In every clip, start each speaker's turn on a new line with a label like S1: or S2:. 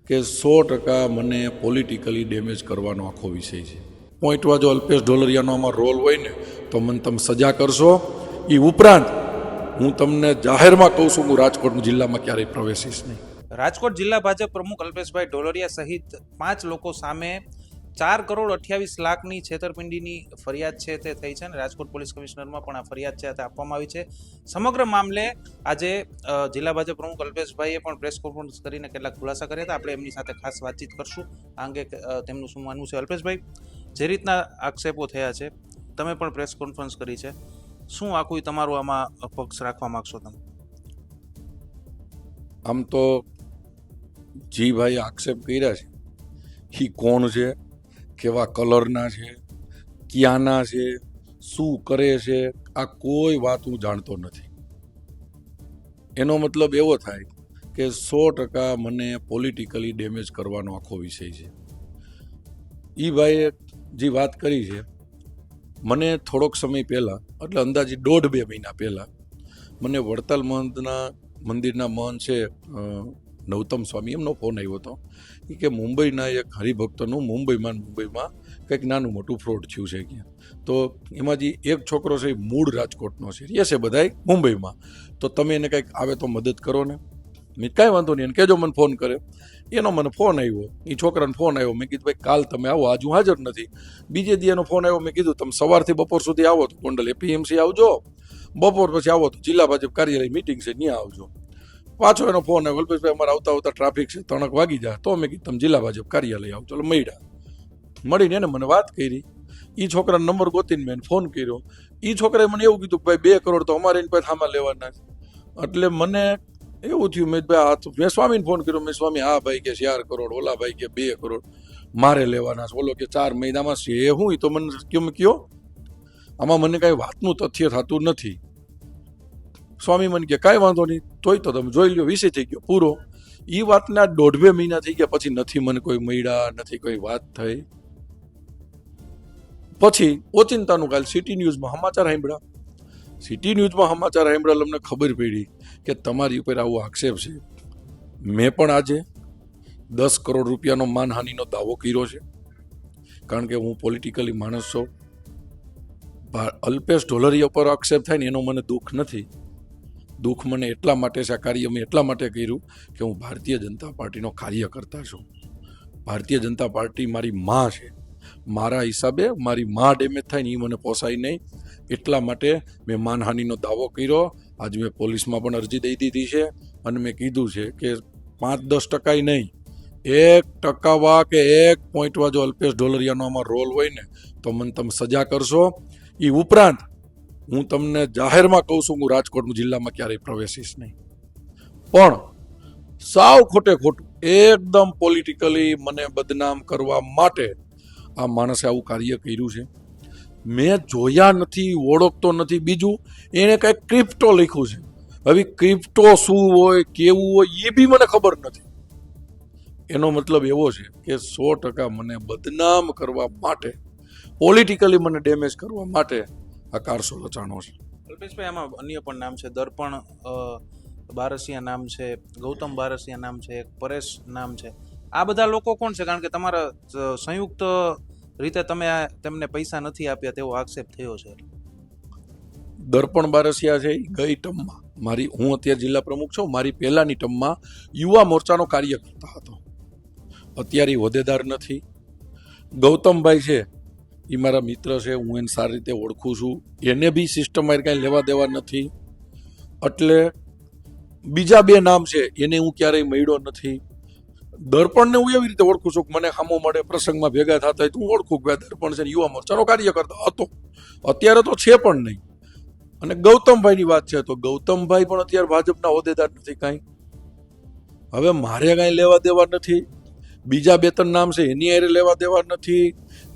S1: કે 100% મને politically damage કરવાનો આખો વિષય છે. પોઈન્ટમાં જો અલ્પેશ ઢોલરિયાનો આમાં રોલ હોય ને તો મને તમે સજા કરશો. એ ઉપરાંત હું તમને જાહેરમાં કહું છું, હું રાજકોટ જિલ્લામાં ક્યારેય પ્રવેશીશ નહીં.
S2: રાજકોટ જિલ્લા ભાજપ પ્રમુખ અલ્પેશભાઈ ઢોલરિયા સહિત 5 લોકો સામે 4,28,00,000ની છેતરપિંડીની ફરિયાદ છે તે થઈ છે અને રાજકોટ પોલીસ કમિશનરમાં પણ આ ફરિયાદ છે તે આપવામાં આવી છે. સમગ્ર મામલે આજે જિલ્લા ભાજપ પ્રમુખ અલ્પેશભાઈએ પણ પ્રેસ કોન્ફરન્સ કરીને કેટલાક ખુલાસા કર્યા હતા. આપણે એમની સાથે ખાસ વાતચીત કરશું આ અંગે તેમનું શું માનવું છે. અલ્પેશભાઈ, જે રીતના આક્ષેપો થયા છે, તમે પણ પ્રેસ કોન્ફરન્સ કરી છે, શું આખું તમારું આમાં પક્ષ રાખવા માંગશો તમે?
S1: આમ તો જી ભાઈ આક્ષેપ કર્યા છે એ કોણ છે, કેવા કલરના છે, ક્યાંના છે, શું કરે છે, આ કોઈ વાત હું જાણતો નથી. એનો મતલબ એવો થાય કે 100% મને પોલિટિકલી ડેમેજ કરવાનો આખો વિષય છે. એ ભાઈએ જે વાત કરી છે, મને થોડોક સમય પહેલાં, એટલે અંદાજે 1.5-2 મહિના પહેલાં મને વડતાલ મંદિરના મહંત છે નવતમ સ્વામી, એમનો ફોન આવ્યો હતો કે મુંબઈના એક હરિભક્તનું મુંબઈમાં કંઈક નાનું મોટું ફ્રોડ થયું છે ક્યાં. તો એમાં જે એક છોકરો છે એ મૂળ રાજકોટનો છે, એ છે બધાય મુંબઈમાં, તો તમે એને કંઈક આવે તો મદદ કરો ને. મેં કાંઈ વાંધો નહીં, એને કહેજો મને ફોન કરે. એનો મને ફોન આવ્યો, એ છોકરાને ફોન આવ્યો. મેં કીધું ભાઈ કાલ તમે આવો, આજ હું હાજર નથી. બીજે દી એનો ફોન આવ્યો, મેં કીધું તમે સવારથી બપોર સુધી આવો તો ગોંડલ એપીએમસી આવજો, બપોર પછી આવો તો જિલ્લા ભાજપ કાર્યાલય મિટિંગ છે ત્યાં આવજો. પાછો એનો ફોન આવ્યો, અલ્પેશભાઈ અમારે આવતા ટ્રાફિક છે, 3 વાગી જાય. તો મેં કીધું તમે જિલ્લા ભાજપ કાર્યાલય આવો. ચાલો મળીને એને મને વાત કરી. એ છોકરાનો નંબર ગોતીને મેં ફોન કર્યો. એ છોકરાએ મને એવું કીધું કે ભાઈ 2 કરોડ તો અમારે એની પાસે થામાં લેવાના છે. એટલે મને એવું થયું, મેં મેં સ્વામીને ફોન કર્યો. મેં સ્વામી હા ભાઈ કે 4 કરોડ, ઓલા ભાઈ કે 2 કરોડ મારે લેવાના છે, ઓલો કે 4 મહિનામાં છે. એ હું તો મને કયો, આમાં મને કાંઈ વાતનું તથ્ય થતું નથી. સ્વામી મને કે કાંઈ વાંધો નહીં, તોય તો તમે જોઈ લો, વિષય થઈ ગયો પૂરો. એ વાતના 1.5-2 મહિના થઈ ગયા, પછી નથી મને કોઈ મળ્યા, નથી કોઈ વાત થઈ. પછી ઓચિંતાનું કાલ સિટી ન્યૂઝમાં સમાચાર સાંભળ્યા. સિટી ન્યૂઝમાં સમાચાર સાંભળ્યા, અમને ખબર પડી કે તમારી ઉપર આવો આક્ષેપ છે. મેં પણ આજે 10 કરોડ રૂપિયાનો માનહાનિનો દાવો કર્યો છે, કારણ કે હું પોલિટિકલી માણસ છું. અલ્પેશ ઢોલરિયા પર આક્ષેપ થાય ને એનો મને દુઃખ નથી. દુઃખ મને એટલા માટે છે, આ કાર્ય મેં એટલા માટે કર્યું કે હું ભારતીય જનતા પાર્ટીનો કાર્યકર્તા છું. ભારતીય જનતા પાર્ટી મારી માં છે. મારા હિસાબે મારી માં ડેમેજ થાય ને એ મને પોસાય નહીં. એટલા માટે મેં માનહાનિનો દાવો કર્યો. આજે મેં પોલીસમાં પણ અરજી દઈ દીધી છે અને મેં કીધું છે કે 5-10% નહીં, 1% કે 1 પોઈન્ટમાં જો અલ્પેશ ઢોલરિયાનો આમાં રોલ હોય ને તો મને તમે સજા કરશો. એ ઉપરાંત હું તમને જાહેરમાં કહું છું, હું રાજકોટ જિલ્લામાં ક્યારેય પ્રવેશીશ નહીં. પણ સાવ ખોટે ખોટું એકદમ પોલિટિકલી મને બદનામ કરવા માટે આ માણસે આવું કાર્ય કર્યું છે. મેં જોયા નથી, ઓળખતો નથી. બીજું એણે કંઈક ક્રિપ્ટો લખ્યું છે. હવે ક્રિપ્ટો શું હોય, કેવું હોય એ બી મને ખબર નથી. એનો મતલબ એવો છે કે 100% મને બદનામ કરવા માટે, પોલિટિકલી મને ડેમેજ કરવા માટે આ કારસો રચાણો છે.
S2: અલ્પેશભાઈ, આમાં અન્ય પણ નામ છે, દર્પણ બારસિયા નામ છે, ગૌતમ બારસિયા નામ છે, પરેશ નામ છે. આ બધા લોકો કોણ છે? કારણ કે તમારા સંયુક્ત રીતે તમે તેમને પૈસા નથી આપ્યા તેવો આક્ષેપ થયો છે.
S1: દર્પણ બારસિયા છે ગઈ ટર્મમાં હું અત્યારે જિલ્લા પ્રમુખ છું, મારી પહેલાની ટર્મમાં યુવા મોરચાનો કાર્યકર્તા હતો. અત્યારે હોદ્દેદાર નથી. ગૌતમભાઈ છે એ મારા મિત્ર છે, હું એને સારી રીતે ઓળખું છું. એને બી સિસ્ટમમાં કાંઈ લેવા દેવા નથી. એટલે બીજા 2 નામ છે એને હું ક્યારેય મળ્યો નથી. દર્પણને હું એવી રીતે ઓળખું છું કે મને સામો મળે, પ્રસંગમાં ભેગા થતા હોય તો હું ઓળખું કે દર્પણ છે યુવા મોરચાનો કાર્યકર્તા હતો. અત્યારે તો છે પણ નહીં. અને ગૌતમભાઈની વાત છે તો ગૌતમભાઈ પણ અત્યારે ભાજપના હોદ્દેદાર નથી કાંઈ. હવે મારે કાંઈ લેવા દેવા નથી. બીજા 2-3 નામ છે એની હારે લેવા દેવા નથી.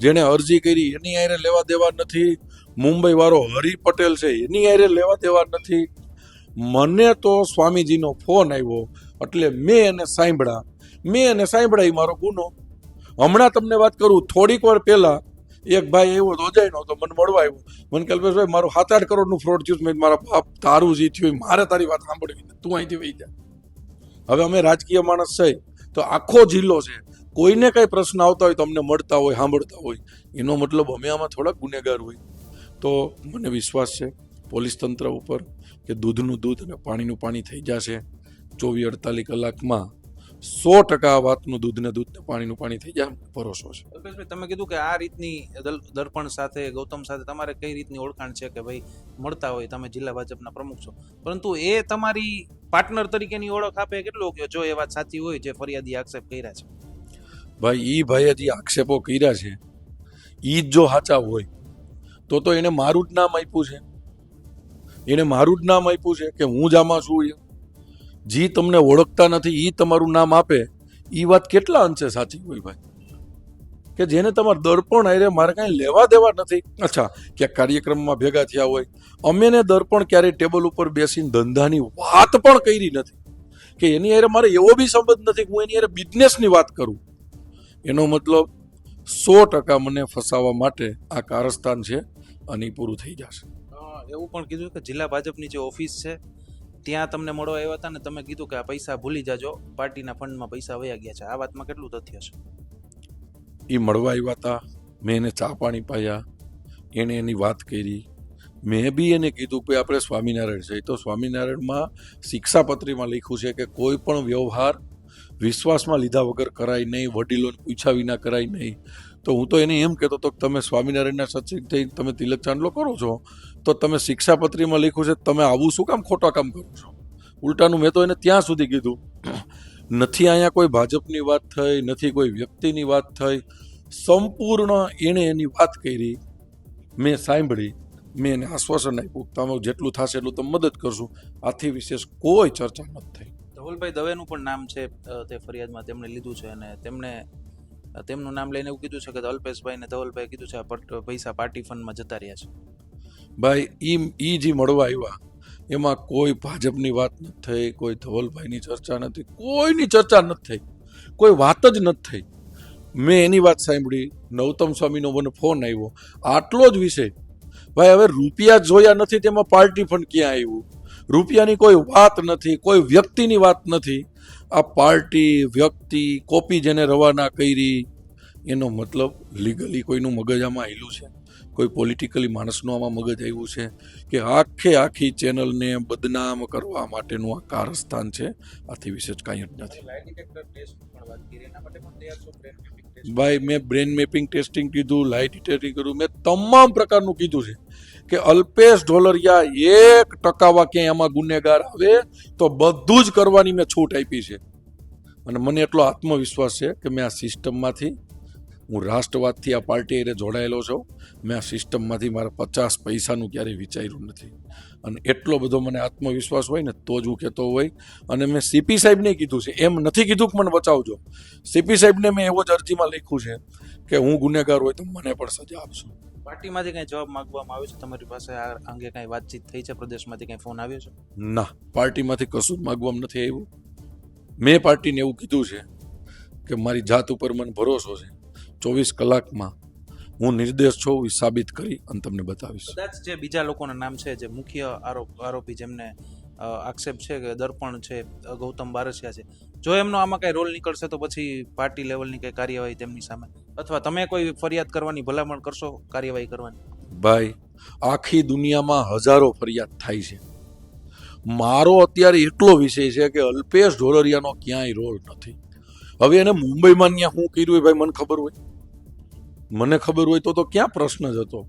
S1: જેણે અરજી કરી એની હારે લેવા દેવા નથી. મુંબઈ વાળો હરિ પટેલ છે એની હારે લેવા દેવા નથી. મને તો સ્વામીજીનો ફોન આવ્યો એટલે મેં એને સાંભળ્યા. એ મારો ગુનો. હમણાં તમને વાત કરું, થોડીક વાર પહેલા એક ભાઈ આવ્યો તો અજયનો, તો મને મળવા આવ્યો. મને કે અલ્પેશભાઈ મારું 7-8 કરોડનું ફ્રોડ થયું. મેં મારા બાપ તારું જે થયું મારે તારી વાત સાંભળવી, તું અહીંથી વહી જા. હવે અમે રાજકીય માણસ છે તો આખો જિલ્લો છે, કોઈને કઈ પ્રશ્ન આવતા હોય તો અમને મળતા હોય, સાંભળતા હોય, એનો મતલબ અમે આમાં થોડાક ગુનેગાર હોય. તો મને વિશ્વાસ છે પોલીસ તંત્ર ઉપર કે દૂધનું દૂધ અને પાણીનું પાણી થઈ જશે 24-48 કલાકમાં. 100% આ વાતનું દૂધને દૂધ ને પાણીનું પાણી થઈ જાય ભરોસો છે.
S2: અલ્પેશભાઈ, તમે કીધું કે આ રીતની દર્પણ સાથે, ગૌતમ સાથે તમારે કઈ રીતની ઓળખાણ છે કે ભાઈ મળતા હોય, તમે જિલ્લા ભાજપના પ્રમુખ છો, પરંતુ એ તમારી પાર્ટનર તરીકેની ઓળખ આપે કેટલો કે જો એ વાત સાચી હોય જે ફરિયાદી આક્ષેપ કર્યા છે?
S1: ભાઈ ઈ ભાઈએ જે આક્ષેપો કર્યા છે ઈ જ જો સાચા હોય તો એને મારું જ નામ આપ્યું છે. એને મારું જ નામ આપ્યું છે કે હું જ આમાં છું. જી તમને ઓળખતા નથી ઈ તમારું નામ આપે, ઈ વાત કેટલા અંશે સાચી હોય ભાઈ? કે જેને તમારા દર્પણ આરે મારે કાંઈ લેવા દેવા નથી. અચ્છા, ક્યાંક કાર્યક્રમમાં ભેગા થયા હોય, અમે ને દર્પણ ક્યારેય ટેબલ ઉપર બેસીને ધંધાની વાત પણ કરી નથી, કે એની હારે મારે એવો બી સંબંધ નથી કે હું એની હારે બિઝનેસની વાત કરું. એનો મતલબ 100% મને ફસાવવા માટે આ કારસ્તાન છે અને ઈ પૂરું થઈ જશે.
S2: એવું પણ કીધું કે જિલ્લા ભાજપની જે ઓફિસ છે ત્યાં તમને મળવા આવ્યા હતા ને તમે કીધું કે આ પૈસા ભૂલી જાજો, પાર્ટીના ફંડમાં પૈસા વયા ગયા છે. આ વાતમાં કેટલું તથ્ય છે?
S1: એ મળવા આવ્યા હતા, મેં એને ચા પાણી પાયા, એણે એની વાત કરી, મેં બી એને કીધું કે આપણે સ્વામિનારાયણ છે તો સ્વામિનારાયણમાં શિક્ષાપત્રીમાં લખ્યું છે કે કોઈ પણ વ્યવહાર વિશ્વાસમાં લીધા વગર કરાય નહીં, વડીલોને પૂછ્યા વિના કરાય નહીં. તો હું તો એને એમ કહેતો હતો કે તમે સ્વામિનારાયણના સત્સંગ થઈ તમે તિલક ચાંદલો કરો છો તો તમે શિક્ષાપત્રીમાં લખ્યું છે તમે આવું શું કામ ખોટા કામ કરો છો? ઉલટાનું મેં તો એને ત્યાં સુધી કીધું, નથી અહીંયા કોઈ ભાજપની વાત થઈ, નથી કોઈ વ્યક્તિની વાત થઈ, સંપૂર્ણ એણે એની વાત કરી, મેં સાંભળી, મેં એને આશ્વાસન આપ્યું તમે જેટલું થશે એટલું તમે મદદ કરશું. આથી વિશેષ કોઈ ચર્ચા નથી થઈ.
S2: ધવલભાઈ દવેનું પણ નામ છે તે ફરિયાદમાં તેમણે લીધું છે અને તેમનું નામ લઈને એવું કીધું છે કે અલ્પેશભાઈ ને ધવલભાઈ કીધું છે આ પૈસા પાર્ટી ફંડમાં જતા રહ્યા છે.
S1: ભાઈ ઈ જે મળવા આવ્યા એમાં કોઈ ભાજપની વાત નથી થઈ, કોઈ ધવલભાઈની ચર્ચા નથી, કોઈની ચર્ચા નથી થઈ, કોઈ વાત જ નથી થઈ. મેં એની વાત સાંભળી, નૌતમ સ્વામીનો મને ફોન આવ્યો, આટલો જ વિષય. ભાઈ હવે રૂપિયા જોયા નથી તેમાં પાર્ટી ફંડ ક્યાં આવ્યું? રૂપિયાની કોઈ વાત નથી, કોઈ વ્યક્તિની વાત નથી. આ પાર્ટી વ્યક્તિ કોપી જેને રવાના કરી એનો મતલબ લીગલી કોઈનું મગજ આમાં આવેલું છે, કોઈ પોલિટિકલી માણસનું આમાં મગજ આવ્યું છે કે આખી ચેનલને બદનામ કરવા માટેનું આ કારસ્તાન છે. આથી વિશેષ કાંઈ જ નથી. ભાઈ મેં બ્રેન મેપિંગ ટેસ્ટિંગ કીધું, લાઇટ ડિટેક્ટિંગ કર્યું, મેં તમામ પ્રકારનું કીધું છે કે અલ્પેશ ઢોલરિયા 1% ક્યાંય આમાં ગુનેગાર આવે તો બધું જ કરવાની મેં છૂટ આપી છે. અને મને એટલો આત્મવિશ્વાસ છે કે મેં આ સિસ્ટમમાંથી, હું રાષ્ટ્રવાદથી આ પાર્ટી હારે જોડાયેલો છું, મેં આ સિસ્ટમમાંથી મારા 50 પૈસાનું ક્યારેય વિચાર્યું નથી. અને એટલો બધો મને આત્મવિશ્વાસ હોય ને તો જ હું કહેતો હોય. અને મેં સીપી સાહેબને કીધું છે, એમ નથી કીધું કે મને બચાવજો. સીપી સાહેબને મેં એવો જ અરજીમાં લખ્યું છે કે હું ગુનેગાર હોય તો મને પણ સજા આપશો.
S2: પાર્ટીમાંથી કઈ જવાબ માંગવામાં આવ્યો છે તમારી પાસે? આ અંગે કઈ વાતચીત થઈ છે? પ્રદેશમાંથી કઈ ફોન આવ્યો છે?
S1: ના, પાર્ટીમાંથી કશું જ માંગવામાં નથી આવ્યું. મેં પાર્ટીને એવું કીધું છે કે મારી જાત ઉપર મને ભરોસો છે, 24 કલાકમાં હું નિર્દોષ છું એ સાબિત કરી અને તમને બતાવીશ.
S2: કદાચ જે બીજા લોકોના નામ છે, જે મુખ્ય આરોપી જેમને આક્ષેપ છે કે દર્પણ છે, ગૌતમ બારસિયા છે, જો એમનો આમાં કઈ રોલ નીકળશે તો પછી પાર્ટી લેવલની કઈ કાર્યવાહી તેમની સામે, અથવા તમે કોઈ ફરિયાદ કરવાની ભલામણ કરશો, કાર્યવાહી કરવાની?
S1: ભાઈ આખી દુનિયામાં હજારો ફરિયાદ થાય છે. મારો અત્યારે એટલો વિષય છે કે અલ્પેશ ઢોલરિયાનો ક્યાંય રોલ નથી. હવે એને મુંબઈમાં ત્યાં શું કર્યું હોય ભાઈ મને ખબર હોય? મને ખબર હોય તો ક્યાં પ્રશ્ન જ હતો.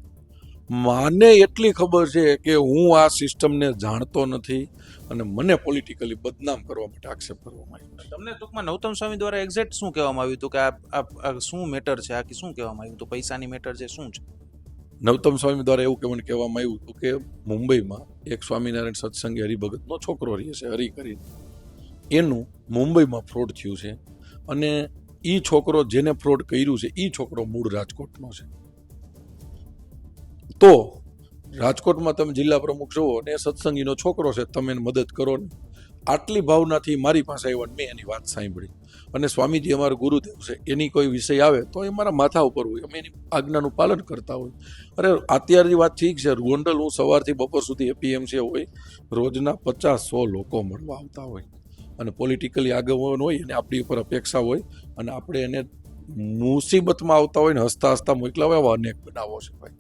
S1: મને એટલી ખબર છે કે હું આ સિસ્ટમને જાણતો નથી અને મને પોલિટિકલી બદનામ કરવા માટે આક્ષેપ કરવામાં આવ્યો.
S2: તમને ટૂંકમાં નૌતમ સ્વામી દ્વારા એક્ઝેક્ટ શું કહેવામાં આવ્યું હતું કે આ શું મેટર છે, આ શું કહેવામાં આવ્યું હતું? પૈસાની મેટર છે, શું છે?
S1: નૌતમ સ્વામી દ્વારા એવું મને કહેવામાં આવ્યું હતું કે મુંબઈમાં એક સ્વામિનારાયણ સત્સંગી હરિભગતનો છોકરો રહે છે, હરિ કરી, એનું મુંબઈમાં ફ્રોડ થયું છે અને એ છોકરો જેને ફ્રોડ કર્યું છે એ છોકરો મૂળ રાજકોટનો છે. તો રાજકોટમાં તમે જિલ્લા પ્રમુખ છો અને સત્સંગીનો છોકરો છે, તમે એને મદદ કરો ને. આટલી ભાવનાથી મારી પાસે આવ્યા, મેં એની વાત સાંભળી. અને સ્વામીજી અમારા ગુરુદેવ છે, એની કોઈ વિષય આવે તો એ મારા માથા ઉપર હોય, અમે એની આજ્ઞાનું પાલન કરતા હોય. અરે અત્યારની વાત ઠીક છે, ગોંડલ હું સવારથી બપોર સુધી એપીએમસી હોય, રોજના 50-100 લોકો મળવા આવતા હોય. અને પોલિટિકલી આગેવાન હોય અને આપણી ઉપર અપેક્ષા હોય અને આપણે એને મુસીબતમાં આવતા હોય ને હસતા હસતા મોકલાવે એવા અનેક બનાવો છે ભાઈ.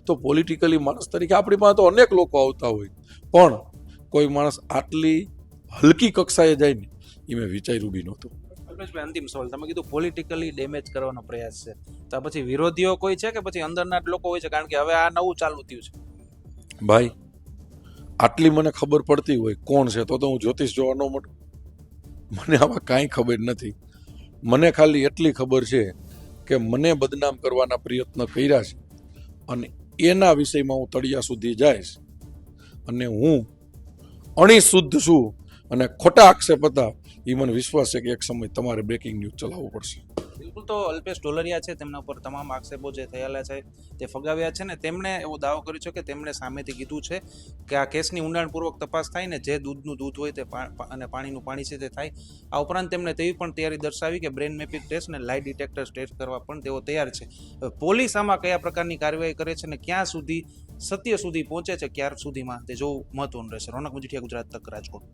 S1: તો પોલિટિકલી માણસ તરીકે આપણી પાસે તો અનેક લોકો આવતા હોય, પણ કોઈ માણસ આટલી હલકી કક્ષાએ જાય ને એ મેં વિચાર્યું બી નહોતું.
S2: કલ્પેશભાઈ, અંતિમ સવાલ, તમે કીધું પોલિટિકલી ડેમેજ કરવાનો પ્રયાસ છે, તો આ પછી વિરોધીઓ કોઈ છે કે પછી અંદરના જ લોકો હોય છે? કારણ કે હવે આ નવું ચાલુ થયું છે.
S1: ભાઈ આટલી મને ખબર પડતી હોય કોણ છે તો હું જ્યોતિષ જોવા ન મોટું. મને આમાં કાંઈ ખબર નથી. મને ખાલી એટલી ખબર છે કે મને બદનામ કરવાના પ્રયત્ન કર્યા છે અને એના વિષયમાં હું તળિયા સુધી જઈશ અને હું અણીશુદ્ધ છું અને ખોટા આક્ષેપ હતા એ મને વિશ્વાસ છે કે એક સમય તમારે બ્રેકિંગ ન્યૂઝ ચલાવવું પડશે.
S2: બિલકુલ. તો અલ્પેશ ઢોલરિયા છે, તેમના ઉપર તમામ આક્ષેપો જે થયેલા છે તે ફગાવ્યા છે ને તેમણે એવો દાવો કર્યો છે કે તેમણે સામેથી કીધું છે કે આ કેસની ઊંડાણપૂર્વક તપાસ થાય ને જે દૂધનું દૂધ હોય તે અને પાણીનું પાણી છે તે થાય. આ ઉપરાંત તેમણે તેવી પણ તૈયારી દર્શાવી કે બ્રેન મેપિંગ ટેસ્ટ ને લાઈ ડિટેક્ટર ટેસ્ટ કરવા પણ તેઓ તૈયાર છે. હવે પોલીસ આમાં કયા પ્રકારની કાર્યવાહી કરે છે ને ક્યાં સુધી સત્ય સુધી પહોંચે છે, ક્યાર સુધીમાં તે જોવું મહત્વનું રહેશે. રોનક મજીઠિયા, ગુજરાત તક, રાજકોટ.